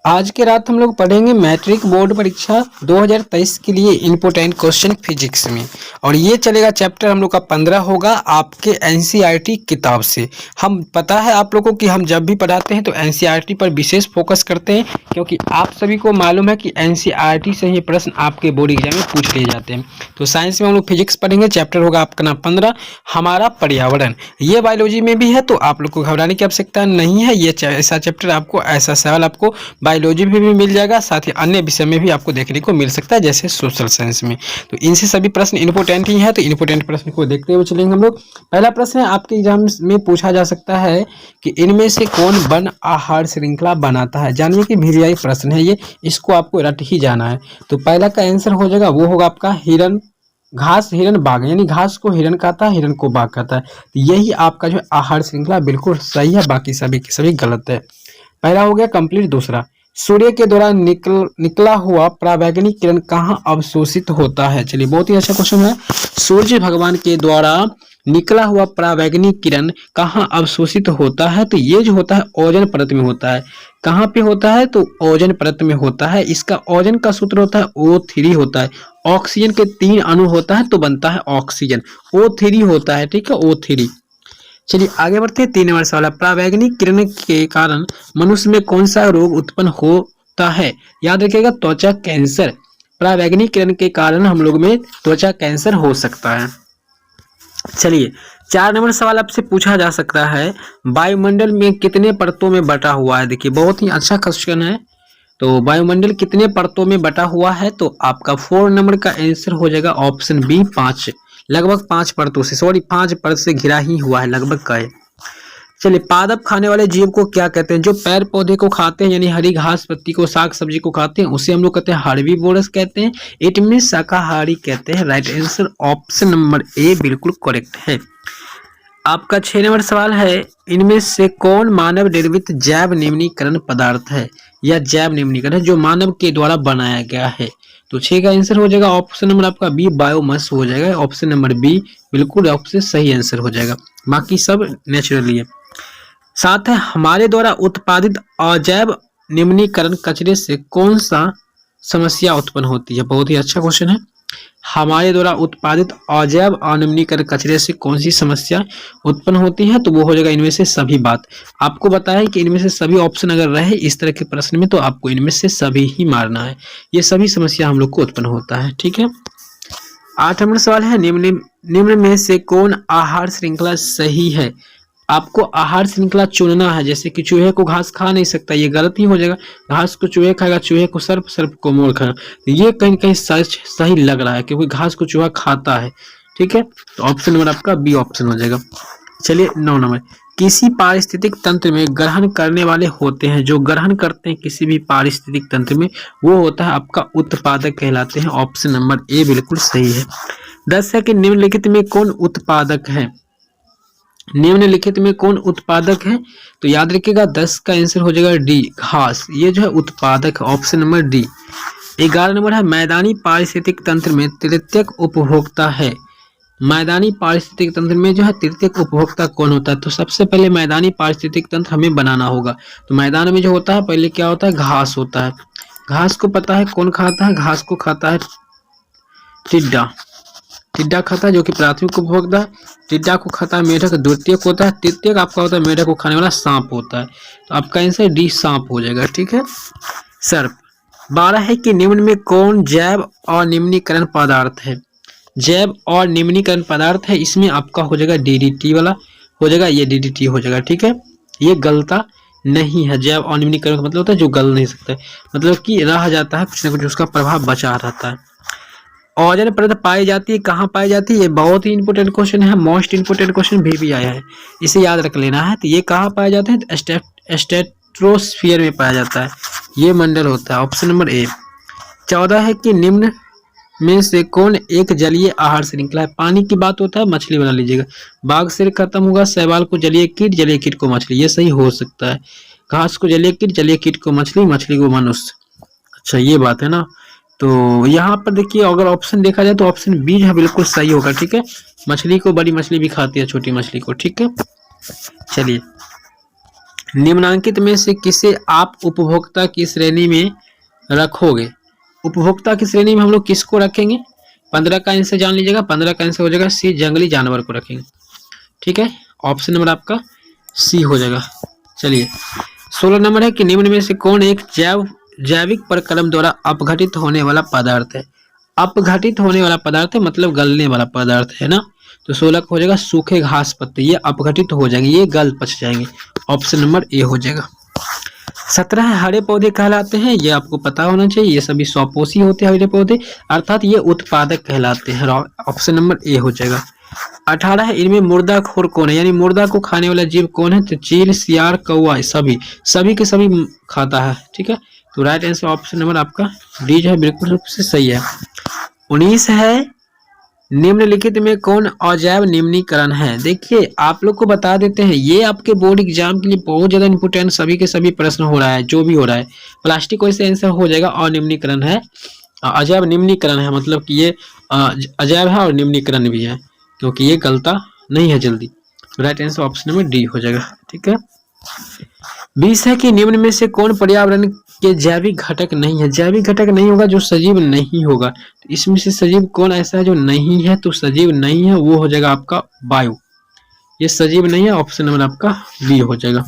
आज के रात हम लोग पढ़ेंगे मैट्रिक बोर्ड परीक्षा 2023 के लिए इम्पोर्टेंट क्वेश्चन फिजिक्स में। और ये चलेगा चैप्टर हम लोग का 15 होगा आपके एनसीईआरटी किताब से। हम पता है आप लोगों को कि हम जब भी पढ़ाते हैं तो एनसीईआरटी पर विशेष फोकस करते हैं, क्योंकि आप सभी को मालूम है कि एनसीईआरटी से ही प्रश्न आपके बोर्ड एग्जाम में पूछ लिए जाते हैं। तो साइंस में हम लोग फिजिक्स पढ़ेंगे, चैप्टर होगा आपका नाम 15 हमारा पर्यावरण। ये बायोलॉजी में भी है तो आप लोग को घबराने की आवश्यकता नहीं है। ये ऐसा चैप्टर आपको, ऐसा सवाल आपको बायोलॉजी में भी मिल जाएगा, साथ ही अन्य विषय में भी आपको देखने को मिल सकता है जैसे सोशल साइंस में। तो इनसे सभी प्रश्न इंपोर्टेंट ही है, तो इंपोर्टेंट प्रश्न को देखते हुए चलेंगे हम लोग। पहला प्रश्न है आपके एग्जाम में पूछा जा सकता है कि इनमें से कौन वन आहार श्रृंखला बनाता है। जानिए कि वीआई प्रश्न है ये, इसको आपको रट ही जाना है। तो पहला का आंसर हो जाएगा, वो होगा आपका हिरन घास हिरन बाघ, यानी घास को हिरन खाता है, हिरन को बाघ खाता है। तो यही आपका जो आहार श्रृंखला बिल्कुल सही है, बाकी सभी की सभी गलत है। पहला हो गया कंप्लीट। दूसरा, सूर्य के द्वारा निकला हुआ पराबैंगनी किरण कहाँ अवशोषित होता है। चलिए, बहुत ही अच्छा क्वेश्चन है। सूर्य भगवान के द्वारा निकला हुआ पराबैंगनी किरण कहाँ अवशोषित होता है, तो ये जो होता है ओजोन परत में होता है। कहाँ पे होता है, तो ओजोन परत में होता है। इसका ओजोन का सूत्र होता है O3 होता है। ऑक्सीजन के 3 अणु होता है तो बनता है ऑक्सीजन, O3 होता है, ठीक है, O3। चलिए आगे बढ़ते हैं। 3 नंबर सवाल है, पराबैंगनी किरण के कारण मनुष्य में कौन सा रोग उत्पन्न होता है। याद रखिएगा, त्वचा कैंसर। पराबैंगनी किरण के कारण हम लोग में त्वचा कैंसर हो सकता है। चलिए 4 नंबर सवाल आपसे पूछा जा सकता है, वायुमंडल में कितने परतों में बटा हुआ है। देखिए, बहुत ही अच्छा क्वेश्चन है। तो वायुमंडल कितने परतों में बटा हुआ है, तो आपका 4 नंबर का आंसर हो जाएगा ऑप्शन बी 5। लगभग 5 परतों से, सॉरी 5 परत से घिरा ही हुआ है, लगभग का है। चलिए, पादप खाने वाले जीव को क्या कहते हैं। जो पेड़ पौधे को खाते हैं, यानी हरी घास पत्ती को, साग सब्जी को खाते हैं, उसे हम लोग कहते हैं हर्बीवोरस कहते हैं। इट मीन शाकाहारी कहते हैं। राइट आंसर ऑप्शन नंबर ए बिल्कुल करेक्ट है। आपका 6 नंबर सवाल है, इनमें से कौन मानव निर्मित जैव निम्नीकरण पदार्थ है या जैव निम्नीकरण जो मानव के द्वारा बनाया गया है। तो 6 का आंसर हो जाएगा ऑप्शन नंबर आपका बी बायोमास हो जाएगा। ऑप्शन नंबर बी बिल्कुल आपसे सही आंसर हो जाएगा, बाकी सब नेचुरली है। साथ है, हमारे द्वारा उत्पादित अजैव निम्नीकरण कचरे से कौन सा समस्या उत्पन्न होती है। बहुत ही अच्छा क्वेश्चन है। हमारे द्वारा उत्पादित अजैव अनिम्नीकरण कचरे से कौन सी समस्या उत्पन्न होती है, तो वो हो जाएगा इनमें से सभी बात। आपको बताया कि इनमें से सभी ऑप्शन अगर रहे इस तरह के प्रश्न में तो आपको इनमें से सभी ही मारना है। ये सभी समस्या हम लोग को उत्पन्न होता है, ठीक है। 8 नंबर सवाल है, निम्न में से कौन आहार श्रृंखला सही है। आपको आहार श्रृंखला चुनना है। जैसे कि चूहे को घास खा नहीं सकता, ये गलत ही हो जाएगा। घास को चूहे खाएगा, चूहे को सर्प, सर्प को मोर खाएगा, तो ये कहीं कहीं सच सही लग रहा है क्योंकि घास को चूहा खाता है, ठीक है। तो ऑप्शन नंबर आपका बी ऑप्शन हो जाएगा। चलिए 9 नंबर, किसी पारिस्थितिक तंत्र में ग्रहण करने वाले होते हैं। जो ग्रहण करते हैं किसी भी पारिस्थितिक तंत्र में, वो होता है आपका उत्पादक कहलाते हैं। ऑप्शन नंबर ए बिल्कुल सही है। 10 है कि निम्नलिखित में कौन उत्पादक है। निम्नलिखित में कौन उत्पादक है, तो याद रखिएगा 10 का आंसर हो जाएगा डी घास। ये जो है उत्पादक है, ऑप्शन नंबर डी। 11 नंबर है, मैदानी पारिस्थितिक तंत्र में तृतीयक उपभोक्ता है। मैदानी पारिस्थितिक तंत्र में जो है तृतीयक उपभोक्ता कौन होता है, तो सबसे पहले मैदानी पारिस्थितिक तंत्र हमें बनाना होगा। तो मैदान में जो होता है पहले क्या होता है, घास होता है। घास को पता है कौन खाता है, घास को खाता है टिड्डा। टिड्डा खाता है जो कि प्राथमिक उपभोक्ता है। टिड्डा को खाता है मेढक, द्वितीयक होता है। तृतीयक आपका होता है मेढक को खाने वाला सांप होता है। तो आपका आंसर डी सांप हो जाएगा, ठीक है। सर्प। 12 है कि निम्न में कौन जैव अनिम्नीकरण पदार्थ है। जैव अनिम्नीकरण पदार्थ है, इसमें आपका हो जाएगा डीडीटी वाला हो जाएगा, ये डीडीटी हो जाएगा, ठीक है। ये गलता नहीं है। जैव अनिम्नीकरण का मतलब होता है जो गल नहीं सकता है, मतलब कि रह जाता है, कुछ ना कुछ उसका प्रभाव बचा रहता है। ओजोन परत पाई जाती है, कहाँ पाई जाती है, ये बहुत ही इंपोर्टेंट क्वेश्चन है। मोस्ट इंपोर्टेंट क्वेश्चन भी आया है, इसे याद रख लेना है। तो ये कहाँ पाया जाता है, तो स्ट्रेटोस्फीयर में पाया जाता है, ये मंडल होता है। ऑप्शन नंबर ए। 14 है कि निम्न में से कौन एक जलीय आहार श्रृंखला है। पानी की बात होता है, मछली बना लीजिएगा। बाघ से खत्म होगा, शैवाल को जलीय कीट, जलीय कीट को मछली, ये सही हो सकता है। घास को जलीय कीट को मछली, मछली को मनुष्य। अच्छा, ये बात है ना। तो यहाँ पर देखिए, अगर ऑप्शन देखा जाए तो ऑप्शन बी है बिल्कुल सही होगा, ठीक है। मछली को बड़ी मछली भी खाती है छोटी मछली को, ठीक है। चलिए निम्नलिखित में से किसे आप उपभोक्ता की श्रेणी में रखोगे? उपभोक्ता की श्रेणी में हम लोग किसको रखेंगे? 15 का आंसर जान लीजिएगा। 15 का आंसर हो जाएगा सी, जंगली जानवर को रखेंगे। ठीक है, ऑप्शन नंबर आपका सी हो जाएगा। चलिए 16 नंबर है कि निम्न में से कौन एक जैविक प्रक्रम द्वारा अपघटित होने वाला पदार्थ है? अपघटित होने वाला पदार्थ है मतलब गलने वाला पदार्थ है ना। तो 16 का हो जाएगा सूखे घास पत्ते, ये अपघटित हो जाएंगे, ये गल पच जाएंगे। ऑप्शन नंबर ए हो जाएगा। 17 हरे पौधे कहलाते हैं, ये आपको पता होना चाहिए, ये सभी स्वपोषी होते हैं हरे पौधे, अर्थात ये उत्पादक कहलाते हैं। ऑप्शन नंबर ए हो जाएगा। 18 है इनमें मुर्दाखोर कौन है, यानी मुर्दा को खाने वाला जीव कौन है? तो चील, सियार, कौवा, सभी के सभी खाता है। ठीक है, तो राइट आंसर ऑप्शन नंबर आपका डी जो है बिल्कुल रूप से सही है। 19 है निम्नलिखित में कौन अजैव निम्नीकरण है? देखिए आप लोग को बता देते हैं, ये आपके बोर्ड एग्जाम के लिए बहुत ज्यादा इंपोर्टेंट सभी के सभी प्रश्न हो रहा है, जो भी हो रहा है। प्लास्टिक को इससे आंसर हो जाएगा अनिम्नीकरण है, अजैव निम्नीकरण है, मतलब कि ये अजैव है और निम्नीकरण भी है, क्योंकि ये गलता नहीं है जल्दी। Right answer option number D हो जाएगा। ठीक है, 20 है कि निम्न में से कौन पर्यावरण के जैविक घटक नहीं है? जैविक घटक नहीं होगा जो सजीव नहीं होगा। तो इसमें से सजीव कौन ऐसा है जो नहीं है? तो सजीव नहीं है वो हो जाएगा आपका वायु, ये सजीव नहीं है। ऑप्शन नंबर आपका बी हो जाएगा।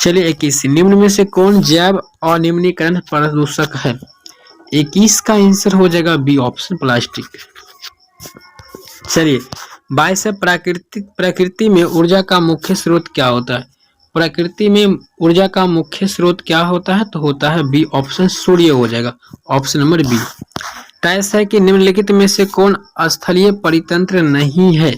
चलिए 21 निम्न में से कौन जैव अनिम्नीकरण प्रदूषक है? 21 का आंसर हो जाएगा बी ऑप्शन प्लास्टिक। चलिए 22 है प्रकृति में ऊर्जा का मुख्य स्रोत क्या होता है? प्रकृति में ऊर्जा का मुख्य स्रोत क्या होता है? तो होता है बी ऑप्शन सूर्य हो जाएगा। Option number B. 23 है कि निम्नलिखित में से कौन स्थलीय परितंत्र नहीं है?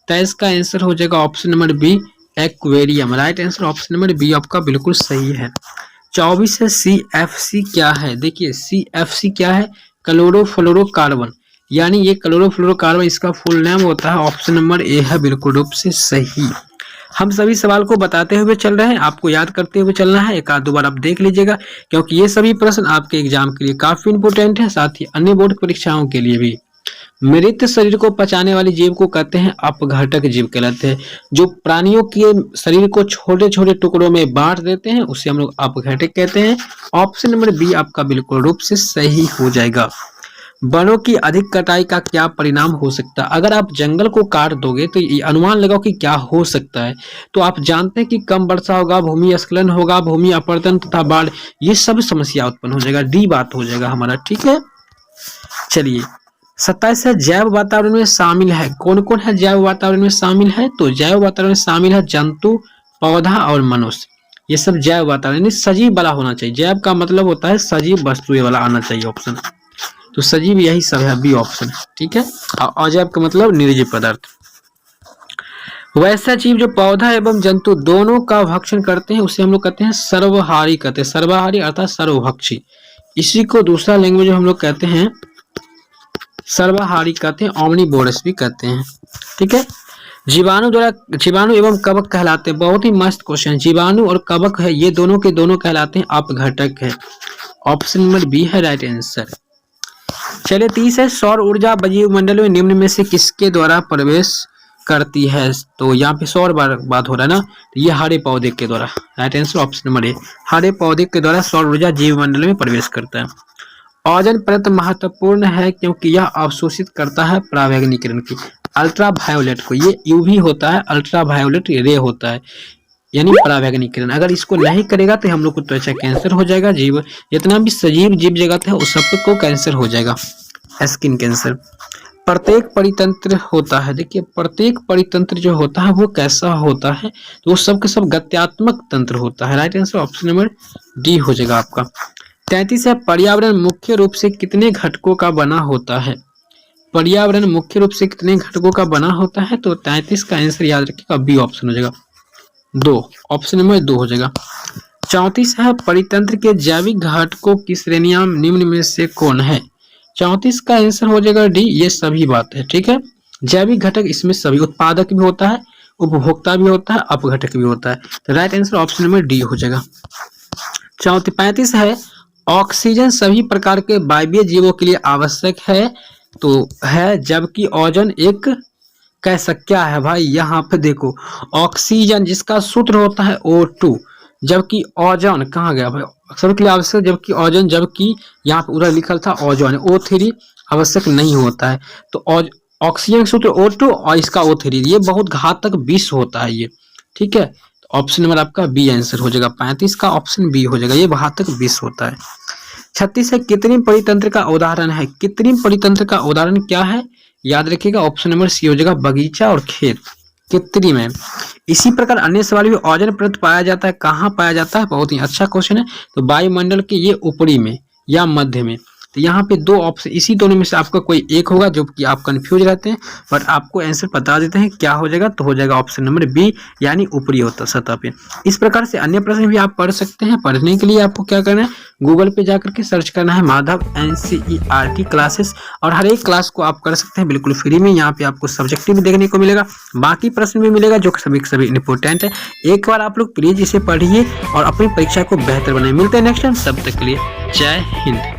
23 का आंसर हो जाएगा option number B aquarium. Right answer option number B आपका बिल्कुल सही है। 24 है CFC क्या है? देखिए CFC क्या है? क्लोरोफ्लोरोकार्बन, यानी ये क्लोरोफ्लोरोकार्बन इसका फुल नेम होता है। ऑप्शन नंबर ए है बिल्कुल रूप से सही। हम सभी सवाल को बताते हुए चल रहे हैं, आपको याद करते हुए चलना है, एक आध दो बार आप देख लीजिएगा, क्योंकि ये सभी प्रश्न आपके एग्जाम के लिए काफी इंपोर्टेंट है, साथ ही अन्य बोर्ड परीक्षाओं के लिए भी। मृत शरीर को पचाने वाली जीव को कहते हैं अपघटक जीव कहलाते हैं। जो प्राणियों के शरीर को छोटे छोटे टुकड़ों में बांट देते हैं उसे हम लोग अपघटक कहते हैं। ऑप्शन नंबर बी आपका बिल्कुल रूप से सही हो जाएगा। वनों की अधिक कटाई का क्या परिणाम हो सकता है? अगर आप जंगल को काट दोगे तो ये अनुमान लगाओ कि क्या हो सकता है। तो आप जानते हैं कि कम वर्षा होगा, भूमि स्खलन होगा, भूमि अपरदन तथा बाढ़, ये सब समस्या उत्पन्न हो जाएगा। डी बात हो जाएगा हमारा। ठीक है, चलिए 27 है जैव वातावरण में शामिल है। कौन कौन है जैव वातावरण में शामिल है? तो जैव वातावरण में शामिल है जंतु, पौधा और मनुष्य, ये सब जैव वातावरण सजीव वाला होना चाहिए। जैव का मतलब होता है सजीव वस्तुएं वाला आना चाहिए ऑप्शन, तो सजीव यही सब है, बी ऑप्शन। ठीक है, और अजैव का मतलब निर्जीव पदार्थ। वैसा जीव जो पौधा एवं जंतु दोनों का भक्षण करते हैं उसे हम लोग कहते हैं सर्वहारी कहते हैं। सर्वहारी अर्थात सर्वभक्षी, इसी को दूसरा लैंग्वेज हम लोग कहते हैं सर्वहारी कहते हैं, ओमनीवोरस भी कहते हैं। ठीक है, जीवाणु एवं कवक कहलाते हैं। बहुत ही मस्त क्वेश्चन, जीवाणु और कवक है, ये दोनों के दोनों कहलाते हैं अपघटक है। ऑप्शन नंबर बी है राइट आंसर। चलिए 30 है सौर ऊर्जा वायुमंडल में निम्न में से किसके द्वारा प्रवेश करती है? तो यहाँ पे सौर बात हो रहा है ना, तो ये हरे पौधे के द्वारा। Right answer option number A, हरे पौधे के द्वारा सौर ऊर्जा जीवमंडल में प्रवेश करता है। ओजोन परत महत्वपूर्ण है क्योंकि यह अवशोषित करता है पराबैंगनी किरण की, अल्ट्रा वायोलेट को। ये यूवी होता है, अल्ट्रा वायोलेट रे होता है, यानी पराबैंगनी किरण। अगर इसको नहीं करेगा तो हम लोग को त्वचा कैंसर हो जाएगा। जीव जितना भी सजीव जीव जगत है उस सब को कैंसर हो जाएगा, स्किन कैंसर। प्रत्येक परितंत्र होता है, देखिए प्रत्येक परितंत्र जो होता है वो कैसा होता है? तो वो सब के सब गत्यात्मक तंत्र होता है। Right answer option number D हो जाएगा आपका। 33 है पर्यावरण मुख्य रूप से कितने घटकों का बना होता है? पर्यावरण मुख्य रूप से कितने घटकों का बना होता है? तो 33 का आंसर याद रखिएगा बी ऑप्शन हो जाएगा, 2। ऑप्शन नंबर 2 हो जाएगा। 34 है परितंत्र के जैविक घटकों की श्रेणियां निम्न में से कौन है? 34 का आंसर हो जाएगा डी, ये सभी बात है। ठीक है, जैविक घटक इसमें सभी, उत्पादक भी होता है, उपभोक्ता भी होता है, अपघटक भी होता है। तो right answer option number D हो जाएगा। 35 है ऑक्सीजन सभी प्रकार के वायवीय जीवों के लिए आवश्यक है, तो है, जबकि ओजोन एक कैसा क्या है भाई, यहाँ पे देखो ऑक्सीजन जिसका सूत्र होता है O2, जबकि ओजोन कहाँ गया भाई, अक्सर के लिए आवश्यक, जबकि ओजोन, जबकि यहाँ पे पूरा लिखा था ओजोन, O3 आवश्यक नहीं होता है। तो ऑक्सीजन का सूत्र O2 और इसका O3, ये बहुत घातक विष होता है ये, ठीक है। तो ऑप्शन नंबर आपका बी आंसर हो जाएगा, 35 का ऑप्शन बी हो जाएगा, ये घातक विष होता है। 36 है, कृत्रिम परितंत्र का उदाहरण है। कृत्रिम परितंत्र का उदाहरण क्या है, याद रखिएगा ऑप्शन नंबर सी हो जाएगा, बगीचा और खेत, कृत्रिम है। इसी प्रकार अन्य सवाल भी, ओजोन परत पाया जाता है, कहाँ पाया जाता है, बहुत ही अच्छा क्वेश्चन है। तो वायुमंडल के ये ऊपरी में या मध्य में। तो यहाँ पे दो ऑप्शन, इसी दोनों में से आपका कोई एक होगा, जो कि आप कंफ्यूज रहते हैं, बट आपको आंसर बता देते हैं क्या हो जाएगा। तो हो जाएगा ऑप्शन नंबर बी, यानी ऊपरी होता सतह पे। इस प्रकार से अन्य प्रश्न भी आप पढ़ सकते हैं। पढ़ने के लिए आपको क्या करना है, गूगल पे जाकर के सर्च करना है माधव NCERT क्लासेस, और हर एक क्लास को आप कर सकते हैं बिल्कुल फ्री में। यहाँ पे आपको सब्जेक्टिव भी देखने को मिलेगा, बाकी प्रश्न भी मिलेगा, जो सभी इंपॉर्टेंट है। एक बार आप लोग प्लीज इसे पढ़िए और अपनी परीक्षा को बेहतर बनाए। मिलते हैं नेक्स्ट टाइम, तब तक के लिए जय हिंद।